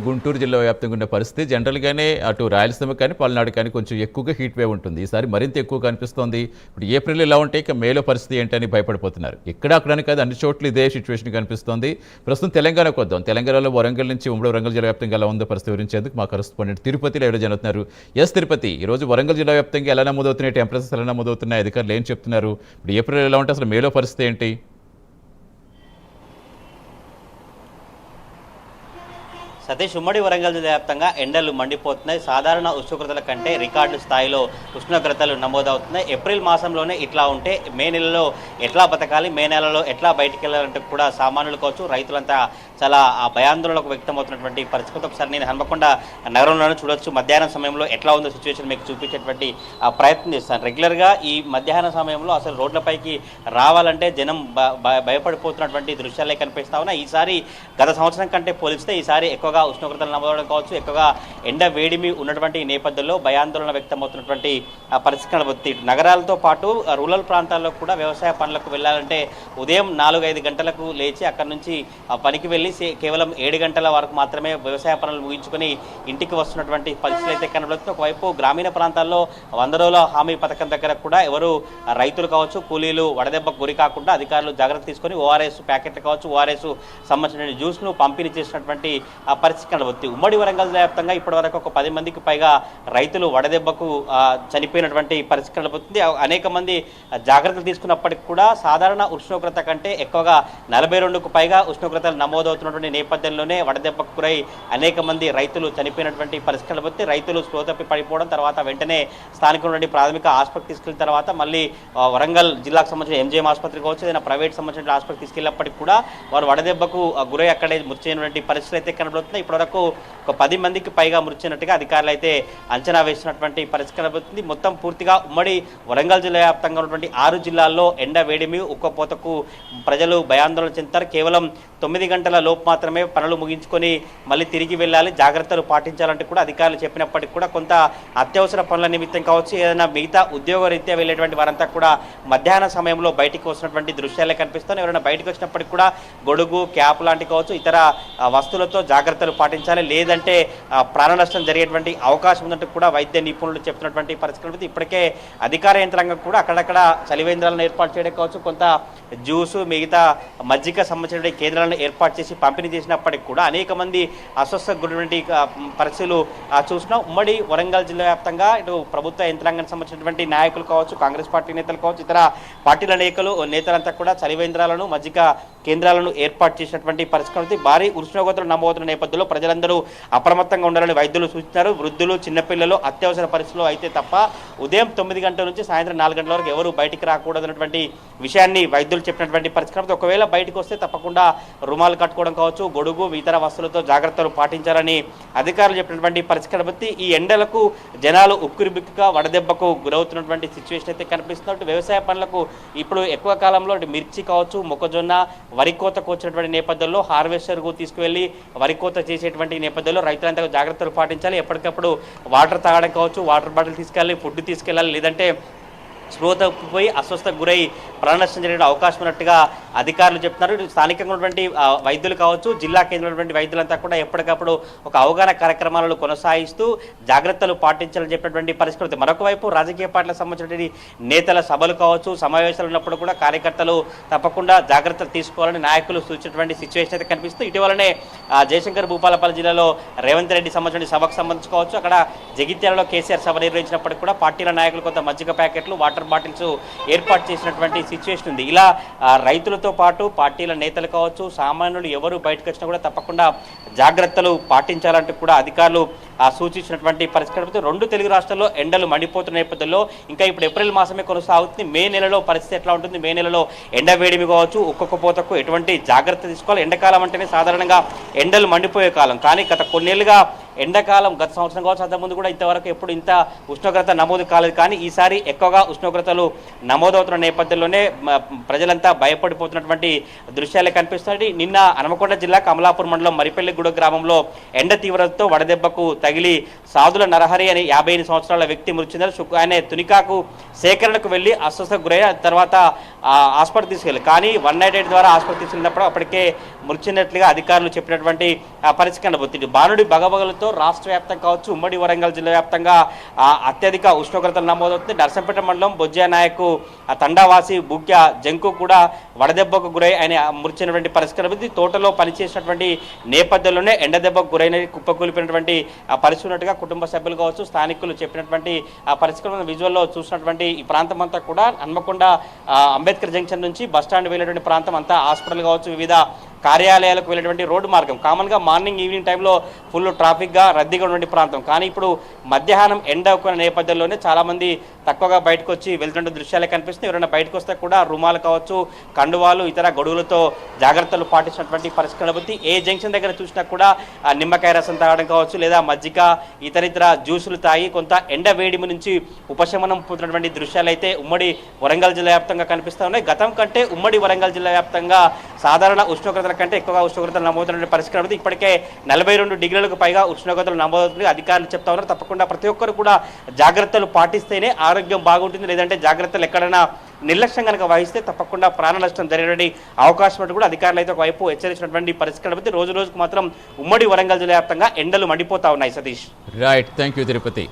గుంటూరు జిల్లా వ్యాప్తంగా ఉన్న పరిస్థితి జనరల్గానే అటు రాయలసీమ కానీ పల్నాడు కానీ కొంచెం ఎక్కువగా హీట్ వేవ్ ఉంటుంది. ఈసారి మరింత ఎక్కువ కనిపిస్తోంది. ఇప్పుడు ఏప్రిల్ ఇలా ఉంటే ఇక మేలో పరిస్థితి ఏంటని భయపడిపోతున్నారు. అక్కడని కాదు అన్ని చోట్ల ఇదే సిచ్యువేషన్ కనిపిస్తోంది. ప్రస్తుతం తెలంగాణకు వద్దాం. తెలంగాణలో వరంగల్ నుంచి ఉమ్మడి వరంగల్ జిల్లా వ్యాప్తంగా ఎలా ఉందో పరిస్థితి వివరించేందుకు మా కరెస్పాండెంట్ తిరుపతిలో ఎవరో జరుగుతున్నారు. తిరుపతి, ఈరోజు వరంగల్ జిల్లా వ్యాప్తంగా ఎలా నమోదవుతున్నాయి, టెంపరేచర్స్ ఎలా నమోదవుతున్నాయి, అధికారులు ఏం చెప్తున్నారు, ఇప్పుడు ఏప్రిల్ ఎలా ఉంటే అసలు మేలో పరిస్థితి ఏంటి? సతీష్, ఉమ్మడి వరంగల్ జిల్లా వ్యాప్తంగా ఎండలు మండిపోతున్నాయి. సాధారణ ఉష్ణోగ్రతల కంటే రికార్డు స్థాయిలో ఉష్ణోగ్రతలు నమోదవుతున్నాయి. ఏప్రిల్ మాసంలోనే ఇట్లా ఉంటే మే నెలలో ఎట్లా బతకాలి, మే నెలలో ఎట్లా బయటికి వెళ్ళాలంటే కూడా సామాన్యులు కావచ్చు, రైతులంతా చాలా భయాందోళనకు వ్యక్తమవుతున్నటువంటి పరిస్థితి. ఒకసారి నేను హన్మకొండ నగరంలోనే చూడొచ్చు. మధ్యాహ్నం సమయంలో ఎట్లా ఉందో సిచ్యువేషన్ మీకు చూపించేటువంటి ప్రయత్నం చేస్తాను. రెగ్యులర్గా ఈ మధ్యాహ్న సమయంలో అసలు రోడ్లపైకి రావాలంటే జనం భయపడిపోతున్నటువంటి దృశ్యాలే కనిపిస్తా ఉన్నాయి. ఈసారి గత సంవత్సరం కంటే పోలిస్తే ఈసారి ఎక్కువగా ఉష్ణోగ్రతలు నమోదవడం కావచ్చు, ఎక్కువగా ఎండ వేడిమి ఉన్నటువంటి నేపథ్యంలో భయాందోళన వ్యక్తమవుతున్నటువంటి పరిస్థితి కనబడుతుంది. నగరాలతో పాటు రూరల్ ప్రాంతాల్లో కూడా వ్యవసాయ పనులకు వెళ్ళాలంటే ఉదయం 4-5 గంటలకు లేచి అక్కడి నుంచి పనికి వెళ్ళి కేవలం 7 గంటల వరకు మాత్రమే వ్యవసాయ పనులు ముగించుకొని ఇంటికి వస్తున్నటువంటి పరిస్థితులు అయితే కనబడుతుంది. ఒకవైపు గ్రామీణ ప్రాంతాల్లో 100 రోజుల హామీ పథకం దగ్గర కూడా ఎవరు రైతులు కావచ్చు, కూలీలు వడదెబ్బకు గురి కాకుండా అధికారులు జాగ్రత్త తీసుకొని ఓఆర్ఎస్ ప్యాకెట్లు కావచ్చు, ఓఆర్ఎస్ సంబంధించిన జ్యూస్ను పంపిణీ చేసినటువంటి పరిస్థితి కనబడుతుంది. ఉమ్మడి వరంగల్ వ్యాప్తంగా ఇప్పటివరకు ఒక 10 మందికి పైగా రైతులు వడదెబ్బకు చనిపోయినటువంటి పరిస్థితి కనబడుతుంది. అనేక మంది జాగ్రత్తలు తీసుకున్నప్పటికీ కూడా సాధారణ ఉష్ణోగ్రత కంటే ఎక్కువగా 42కు పైగా ఉష్ణోగ్రతలు నమోదవుతున్నటువంటి నేపథ్యంలోనే వడదెబ్బకు గురై అనేక మంది రైతులు చనిపోయినటువంటి పరిస్థితి కనబడుతుంది. రైతులు స్పృహ తప్పి పడిపోవడం, తర్వాత వెంటనే స్థానికంలోని ప్రాథమిక ఆసుపత్రికి తీసుకెళ్లిన తర్వాత మళ్ళీ వరంగల్ జిల్లాకు సంబంధించిన ఎంజీఎం ఆసుపత్రి కావచ్చు, ఏదైనా ప్రైవేట్ సంబంధించిన ఆసుపత్రికి తీసుకెళ్ళినప్పటికీ కూడా వారు వడదెబ్బకు గురై అక్కడే మృతి చెందినటువంటి పరిస్థితులు అయితే కనబడుతుంది. ఇప్పటివరకు ఒక 10 మందికి పైగా మృతి చెందినట్టుగా అధికారులు అయితే అంచనా వేసినటువంటి పరిస్థితి కనబడుతుంది. మొత్తం పూర్తిగా ఉమ్మడి వరంగల్ జిల్లా వ్యాప్తంగా ఉన్నటువంటి 6 జిల్లాల్లో ఎండ వేడిమి ఉక్కపోతకు ప్రజలు భయాందోళన చెందుతారు. కేవలం 9 గంటల లోపు మాత్రమే పనులు ముగించుకొని మళ్ళీ తిరిగి వెళ్ళాలి, జాగ్రత్తలు పాటించాలంటే కూడా అధికారులు చెప్పినప్పటికీ కూడా కొంత అత్యవసర పనుల నిమిత్తం కావచ్చు, ఏదైనా మిగతా ఉద్యోగ రీత్యా వెళ్ళేటువంటి వారంతా కూడా మధ్యాహ్న సమయంలో బయటికి వస్తున్నటువంటి దృశ్యాలే కనిపిస్తాయి. ఎవరైనా బయటకు వచ్చినప్పటికీ కూడా గొడుగు, క్యాప్ లాంటి కావచ్చు, ఇతర వస్తువులతో జాగ్రత్తలు పాటించాలి, లేదంటే ప్రాణ నష్టం జరిగేటువంటి అవకాశం ఉందంటే కూడా వైద్య నిపుణులు చెప్తున్నటువంటి పరిస్థితి. ఇప్పటికే అధికార యంత్రాంగం కూడా అక్కడక్కడ చలివేంద్రాలను ఏర్పాటు చేయడం కావచ్చు, కొంత జ్యూసు, మిగతా మజ్జిగ సంబంధించిన కేంద్రాలను ఏర్పాటు చేసి పంపిణీ చేసినప్పటికీ కూడా అనేక మంది అస్వస్థకు గురైనటువంటి పరిస్థితులు చూసినా. ఉమ్మడి వరంగల్ జిల్లా వ్యాప్తంగా ఇటు ప్రభుత్వ యంత్రాంగానికి సంబంధించినటువంటి నాయకులు కావచ్చు, కాంగ్రెస్ పార్టీ నేతలు కావచ్చు, ఇతర పార్టీల నేతలంతా కూడా చలివేంద్రాలను, మజ్జిగ కేంద్రాలను ఏర్పాటు చేసినటువంటి పరిస్థితి. భారీ ఉష్ణోగ్రతలు నమోదుతున్న నేపథ్యంలో ప్రజలందరూ అప్రమత్తంగా ఉండాలని వైద్యులు సూచించారు. వృద్ధులు, చిన్నపిల్లలు అత్యవసర పరిస్థితుల్లో అయితే తప్ప ఉదయం 9 గంటల నుంచి సాయంత్రం 4 గంటల వరకు ఎవరు బయటికి రాకూడదన్నటువంటి విషయాన్ని వైద్యులు చెప్పినటువంటి పరిస్థితి. ఒకవేళ బయటకు వస్తే తప్పకుండా రుమాలు కట్టుకోవడం కావచ్చు, గొడుగు, ఇతర వస్తువులతో జాగ్రత్తలు పాటించాలని అధికారులు చెప్పినటువంటి పరిస్థితి. ఈ ఎండలకు జనాలు ఉక్కిరిబిక్కిగా వడదెబ్బకు గురవుతున్నటువంటి సిచ్యువేషన్ అయితే కనిపిస్తున్నట్టు. వ్యవసాయ పనులకు ఇప్పుడు ఎక్కువ కాలంలో మిర్చి కావచ్చు, మొక్కజొన్న, వరి కోతకు వచ్చినటువంటి నేపథ్యంలో హార్వెస్టర్కు తీసుకువెళ్ళి వరి కోత చేసేటువంటి నేపథ్యంలో రైతులంతా జాగ్రత్తలు పాటించాలి. ఎప్పటికప్పుడు వాటర్ తాగడం కావచ్చు, వాటర్ బాటిల్ తీసుకెళ్ళాలి, ఫుడ్ తీసుకెళ్ళాలి, లేదంటే స్పృహ తప్పిపోయి అస్వస్థకు గురై ప్రాణనష్టం జరిగే అవకాశం ఉన్నట్టుగా అధికారులు చెప్తున్నారు. స్థానికంగా ఉన్నటువంటి వైద్యులు కావచ్చు, జిల్లా కేంద్రంలో వైద్యులంతా కూడా ఎప్పటికప్పుడు ఒక అవగాహన కార్యక్రమాలను కొనసాగిస్తూ జాగ్రత్తలు పాటించాలని చెప్పినటువంటి పరిస్థితి. మరొక వైపు రాజకీయ పార్టీలకు సంబంధించినటువంటి నేతల సభలు కావచ్చు, సమావేశాలు ఉన్నప్పుడు కూడా కార్యకర్తలు తప్పకుండా జాగ్రత్తలు తీసుకోవాలని నాయకులు సూచించినటువంటి సిచ్యువేషన్ అయితే కనిపిస్తుంది. ఇటీవలనే జయశంకర్ భూపాలపల్లి జిల్లాలో రేవంత్ రెడ్డి సంబంధించిన సభకు సంబంధించుకోవచ్చు, అక్కడ జగిత్యాలలో కేసీఆర్ సభ నిర్వహించినప్పటికీ కూడా పార్టీల నాయకులు కొంత మజ్జిగ ప్యాకెట్లు, వాటర్ బాటిల్స్ ఏర్పాటు చేసినటువంటి సిచ్యువేషన్ ఉంది. ఇలా రైతులతో పాటు పార్టీల నేతలు కావచ్చు, సామాన్యులు ఎవరు బయటకు వచ్చినా కూడా తప్పకుండా జాగ్రత్తలు పాటించాలంటూ కూడా అధికారులు సూచించినటువంటి పరిస్థితి. 2 తెలుగు రాష్ట్రాల్లో ఎండలు మండిపోతున్న నేపథ్యంలో ఇంకా ఇప్పుడు ఏప్రిల్ మాసమే కొనసాగుతుంది. మే నెలలో పరిస్థితి ఎట్లా ఉంటుంది, మే నెలలో ఎండ వేడిమి కావచ్చు, ఉక్కపోతకు ఎటువంటి జాగ్రత్త తీసుకోవాలి. ఎండాకాలం అంటేనే సాధారణంగా ఎండలు మండిపోయే కాలం, కానీ గత కొన్నేళ్లుగా ఎండాకాలం గత సంవత్సరం కావచ్చు అంతకుముందు కూడా ఇంతవరకు ఎప్పుడు ఇంత ఉష్ణోగ్రత నమోదు కాలేదు. కానీ ఈసారి ఎక్కువగా ఉష్ణోగ్రతలు నమోదవుతున్న నేపథ్యంలోనే ప్రజలంతా భయపడిపోతున్నటువంటి దృశ్యాలే కనిపిస్తున్నాయి. నిన్న హన్మకొండ జిల్లా కమలాపూర్ మండలం మరిపల్లిగూడ గ్రామంలో ఎండ తీవ్రతతో వడదెబ్బకు తగిలి సాధుల నరహరి అనే 58 సంవత్సరాల వ్యక్తి మృతి చెందారు. ఆయన తునికాకు సేకరణకు వెళ్లి అస్వస్థకు గురై తర్వాత హాస్పిటల్ తీసుకెళ్ళి కానీ 198 ద్వారా హాస్పిటల్ తీసుకెళ్ళినప్పుడు అప్పటికే మృతి చెందినట్లుగా అధికారులు చెప్పినటువంటి పరిస్థితి కనబడుతుంది. బానుడి బగబగలతో రాష్ట్ర వ్యాప్తంగా కావచ్చు ఉమ్మడి వరంగల్ జిల్లా వ్యాప్తంగా అత్యధిక ఉష్ణోగ్రతలు నమోదవుతుంది. నర్సంపేట మండలం బొజ్జా నాయకు తండావాసి బుగ్య జంకు కూడా వడదెబ్బకు గురై ఆయన మృతి చెందినటువంటి పరిస్థితి కనబడుతుంది. తోటలో పనిచేసినటువంటి నేపథ్యంలోనే ఎండ దెబ్బకు గురైన కుప్పకూలిపోయినటువంటి పరిస్థితి ఉన్నట్టుగా కుటుంబ సభ్యులు కావచ్చు స్థానికులు చెప్పినటువంటి పరిస్థితులను విజువల్లో చూసినటువంటి ఈ ప్రాంతం అంతా కూడా హన్మకొండ అంబేద్కర్ జంక్షన్ నుంచి బస్టాండ్ వెళ్ళేటువంటి ప్రాంతం అంతా హాస్పిటల్ కావచ్చు వివిధ కార్యాలయాలకు వెళ్ళేటువంటి రోడ్డు మార్గం కామన్గా మార్నింగ్ ఈవినింగ్ టైంలో ఫుల్ ట్రాఫిక్గా రద్దీగా ఉన్నటువంటి ప్రాంతం. కానీ ఇప్పుడు మధ్యాహ్నం ఎండ ఎక్కువ నేపథ్యంలోనే చాలామంది తక్కువగా బయటకు వచ్చి వెళ్తున్న దృశ్యాలే కనిపిస్తుంది. ఎవరైనా బయటకు వస్తే కూడా రుమాలు కావచ్చు కండువాలు ఇతర గొడుగులతో జాగ్రత్తలు పాటించినటువంటి పరిస్థితి కనబడుతుంది. ఏ జంక్షన్ దగ్గర చూసినా కూడా నిమ్మకాయ రసం తాగడం కావచ్చు లేదా మజ్జిగ ఇతరితర జ్యూసులు తాగి కొంత ఎండ వేడిమి నుంచి ఉపశమనం పొందినటువంటి దృశ్యాలు అయితే ఉమ్మడి వరంగల్ జిల్లా వ్యాప్తంగా కనిపిస్తూ ఉన్నాయి. గతం కంటే ఉమ్మడి వరంగల్ జిల్లా వ్యాప్తంగా సాధారణ ఉష్ణోగ్రతల కంటే ఎక్కువగా ఉష్ణోగ్రతలు నమోదైన పరిస్థితి కనబడుతుంది. ఇప్పటికే 42 డిగ్రీలకు పైగా ఉష్ణోగ్రతలు నమోదవుతుంది. అధికారులు చెప్తా ఉన్నారు తప్పకుండా ప్రతి ఒక్కరు కూడా జాగ్రత్తలు పాటిస్తేనే ఆరోగ్యం బాగుంటుంది. లేదంటే జాగ్రత్తలు ఎక్కడైనా నిర్లక్ష్యం కనుక వహిస్తే తప్పకుండా ప్రాణ నష్టం జరిగే అవకాశం ఉన్నట్టు కూడా అధికారులు అయితే ఒకవైపు హెచ్చరించినటువంటి పరిస్థితి కనబడుతుంది. రోజు రోజుకు మాత్రం ఉమ్మడి వరంగల్ జిల్లా వ్యాప్తంగా ఎండలు మండిపోతా ఉన్నాయి. Satish right, thank you Tirupati.